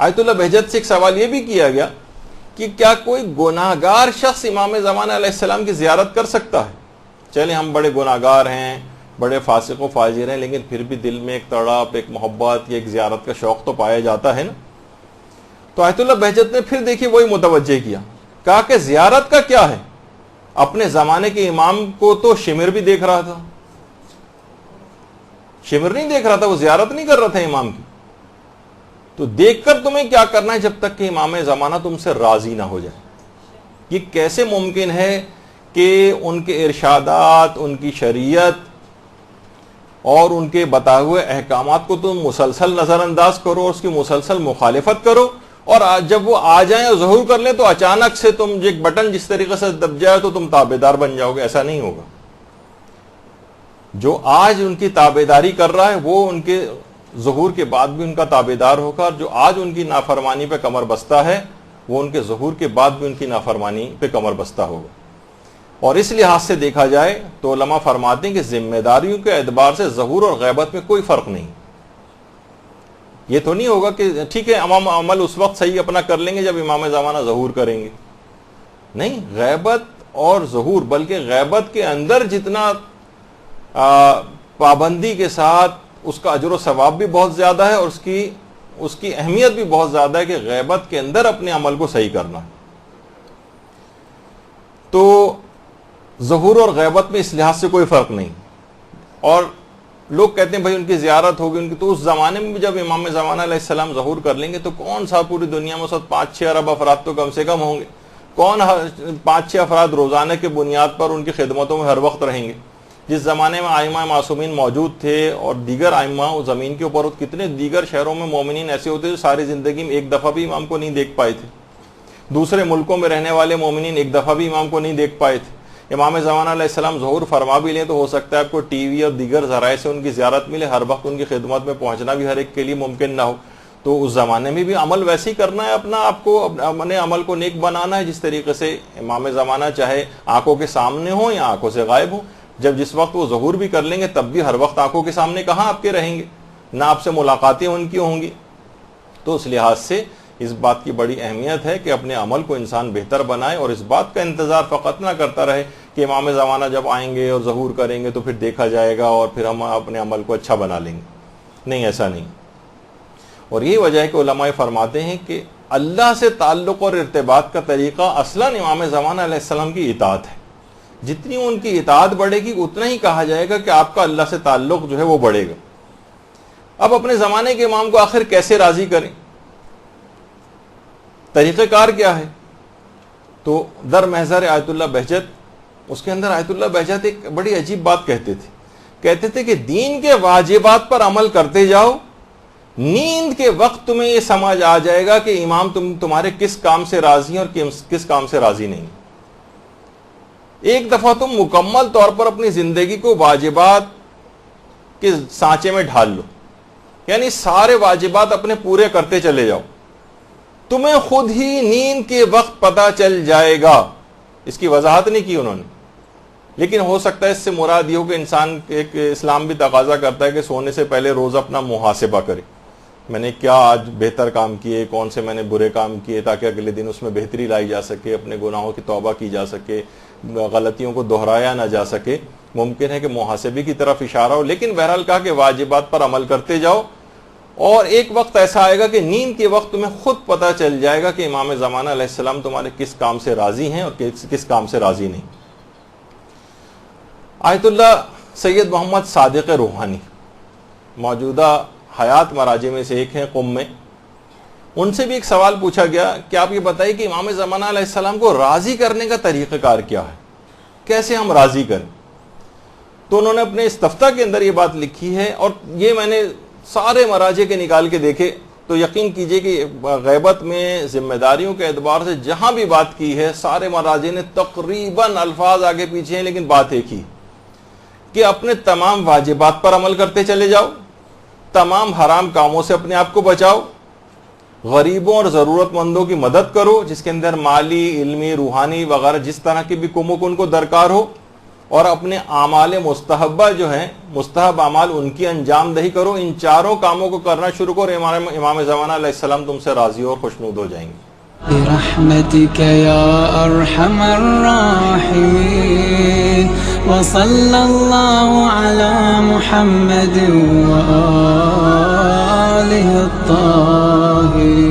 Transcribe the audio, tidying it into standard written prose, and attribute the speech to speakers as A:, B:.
A: آیت اللہ بہجت سے ایک سوال یہ بھی کیا گیا کہ کیا کوئی گناہگار شخص امام زمانہ علیہ السلام کی زیارت کر سکتا ہے؟ چلیں ہم بڑے گناہگار ہیں، بڑے فاسق و فاجر ہیں، لیکن پھر بھی دل میں ایک تڑپ، ایک محبت یا ایک زیارت کا شوق تو پایا جاتا ہے نا۔ تو آیت اللہ بہجت نے پھر دیکھیے وہی متوجہ کیا، کہا کہ زیارت کا کیا ہے؟ اپنے زمانے کے امام کو تو شمر بھی دیکھ رہا تھا، شمر نہیں دیکھ رہا تھا، وہ زیارت نہیں کر رہا تھا امام کی۔ تو دیکھ کر تمہیں کیا کرنا ہے جب تک کہ امام زمانہ تم سے راضی نہ ہو جائے؟ یہ کیسے ممکن ہے کہ ان کے ارشادات، ان کی شریعت اور ان کے بتائے ہوئے احکامات کو تم مسلسل نظر انداز کرو اور اس کی مسلسل مخالفت کرو، اور جب وہ آ جائیں اور ظہور کر لیں تو اچانک سے تم ایک بٹن جس طریقے سے دب جائے تو تم تابعدار بن جاؤ گے؟ ایسا نہیں ہوگا۔ جو آج ان کی تابعداری کر رہا ہے وہ ان کے ظہور کے بعد بھی ان کا تابعدار ہوگا، اور جو آج ان کی نافرمانی پہ کمر بستہ ہے وہ ان کے ظہور کے بعد بھی ان کی نافرمانی پہ کمر بستہ ہوگا۔ اور اس لحاظ سے دیکھا جائے تو علماء فرماتے ہیں کہ ذمہ داریوں کے اعتبار سے ظہور اور غیبت میں کوئی فرق نہیں۔ یہ تو نہیں ہوگا کہ ٹھیک ہے امام عمل اس وقت صحیح اپنا کر لیں گے جب امام زمانہ ظہور کریں گے، نہیں، غیبت اور ظہور، بلکہ غیبت کے اندر جتنا پابندی کے ساتھ اس کا اجر و ثواب بھی بہت زیادہ ہے، اور اس کی اہمیت بھی بہت زیادہ ہے کہ غیبت کے اندر اپنے عمل کو صحیح کرنا ہے۔ تو ظہور اور غیبت میں اس لحاظ سے کوئی فرق نہیں۔ اور لوگ کہتے ہیں بھائی ان کی زیارت ہوگی ان کی، تو اس زمانے میں بھی جب امام زمانہ علیہ السلام ظہور کر لیں گے تو کون سا پوری دنیا میں 5-6 ارب افراد تو کم سے کم ہوں گے؟ کون 5-6 افراد روزانہ کے بنیاد پر ان کی خدمتوں میں ہر وقت رہیں گے؟ جس زمانے میں ائمہ معصومین موجود تھے اور دیگر ائمہ زمین کے اوپر، کتنے دیگر شہروں میں مومنین ایسے ہوتے جو ساری زندگی میں ایک دفعہ بھی امام کو نہیں دیکھ پائے تھے، دوسرے ملکوں میں رہنے والے مومنین ایک دفعہ بھی امام کو نہیں دیکھ پائے تھے۔ امام زمانہ علیہ السلام ظہور فرما بھی لیں تو ہو سکتا ہے آپ کو ٹی وی اور دیگر ذرائع سے ان کی زیارت ملے، ہر وقت ان کی خدمت میں پہنچنا بھی ہر ایک کے لیے ممکن نہ ہو۔ تو اس زمانے میں بھی عمل ویسے ہی کرنا ہے، اپنا آپ کو اپنے عمل کو نیک بنانا ہے جس طریقے سے امام زمانہ چاہے آنکھوں کے سامنے ہوں یا آنکھوں سے غائب ہوں، جس وقت وہ ظہور بھی کر لیں گے تب بھی ہر وقت آنکھوں کے سامنے کہاں آپ کے رہیں گے، نہ آپ سے ملاقاتیں ان کی ہوں گی۔ تو اس لحاظ سے اس بات کی بڑی اہمیت ہے کہ اپنے عمل کو انسان بہتر بنائے، اور اس بات کا انتظار فقط نہ کرتا رہے کہ امام زمانہ جب آئیں گے اور ظہور کریں گے تو پھر دیکھا جائے گا اور پھر ہم اپنے عمل کو اچھا بنا لیں گے۔ نہیں، ایسا نہیں۔ اور یہی وجہ ہے کہ علماء فرماتے ہیں کہ اللہ سے تعلق اور ارتباط کا طریقہ اصلاً امام زمانہ علیہ السلام کی اطاعت ہے۔ جتنی ان کی اطاعت بڑھے گی اتنا ہی کہا جائے گا کہ آپ کا اللہ سے تعلق جو ہے وہ بڑھے گا۔ اب اپنے زمانے کے امام کو آخر کیسے راضی کریں؟ طریقہ کار کیا ہے؟ تو در محضر آیت اللہ بہجت، اس کے اندر آیت اللہ بہجت ایک بڑی عجیب بات کہتے تھے کہ دین کے واجبات پر عمل کرتے جاؤ، نیند کے وقت تمہیں یہ سمجھ آ جائے گا کہ امام تمہارے کس کام سے راضی ہیں اور کس کام سے راضی نہیں۔ ایک دفعہ تم مکمل طور پر اپنی زندگی کو واجبات کے سانچے میں ڈھال لو، یعنی سارے واجبات اپنے پورے کرتے چلے جاؤ، تمہیں خود ہی نیند کے وقت پتہ چل جائے گا۔ اس کی وضاحت نہیں کی انہوں نے، لیکن ہو سکتا ہے اس سے مراد یہ ہو کہ انسان ایک اسلام بھی تقاضا کرتا ہے کہ سونے سے پہلے روز اپنا محاسبہ کرے، میں نے کیا آج بہتر کام کیے، کون سے میں نے برے کام کیے، تاکہ اگلے دن اس میں بہتری لائی جا سکے، اپنے گناہوں کی توبہ کی جا سکے، غلطیوں کو دہرایا نہ جا سکے۔ ممکن ہے کہ محاسبے کی طرف اشارہ ہو، لیکن بہرحال کہا کہ واجبات پر عمل کرتے جاؤ، اور ایک وقت ایسا آئے گا کہ نیند کے وقت تمہیں خود پتہ چل جائے گا کہ امام زمانہ علیہ السلام تمہارے کس کام سے راضی ہیں اور کس کام سے راضی نہیں۔ آیت اللہ سید محمد صادق روحانی موجودہ حیات مراجع میں سے ایک ہیں قم میں، ان سے بھی ایک سوال پوچھا گیا کہ آپ یہ بتائیے کہ امام زمانہ علیہ السلام کو راضی کرنے کا طریقہ کار کیا ہے، کیسے ہم راضی کریں؟ تو انہوں نے اپنے استفتاء کے اندر یہ بات لکھی ہے، اور یہ میں نے سارے مراجع کے نکال کے دیکھے تو یقین کیجئے کہ غیبت میں ذمہ داریوں کے اعتبار سے جہاں بھی بات کی ہے سارے مراجع نے تقریباً الفاظ آگے پیچھے ہیں، لیکن بات ایک ہی کہ اپنے تمام واجبات پر عمل کرتے چلے جاؤ، تمام حرام کاموں سے اپنے آپ کو بچاؤ، غریبوں اور ضرورت مندوں کی مدد کرو، جس کے اندر مالی، علمی، روحانی وغیرہ جس طرح کی بھی کمک ان کو درکار ہو، اور اپنے اعمال مستحبہ جو ہیں مستحب اعمال ان کی انجام دہی کرو. ان چاروں کاموں کو کرنا شروع کرو, امام زمانہ علیہ السلام تم سے راضی اور خوشنود ہو جائیں گے.
B: برحمتك يا أرحم الراحمين وصلى الله على محمد وآله الطاهرين.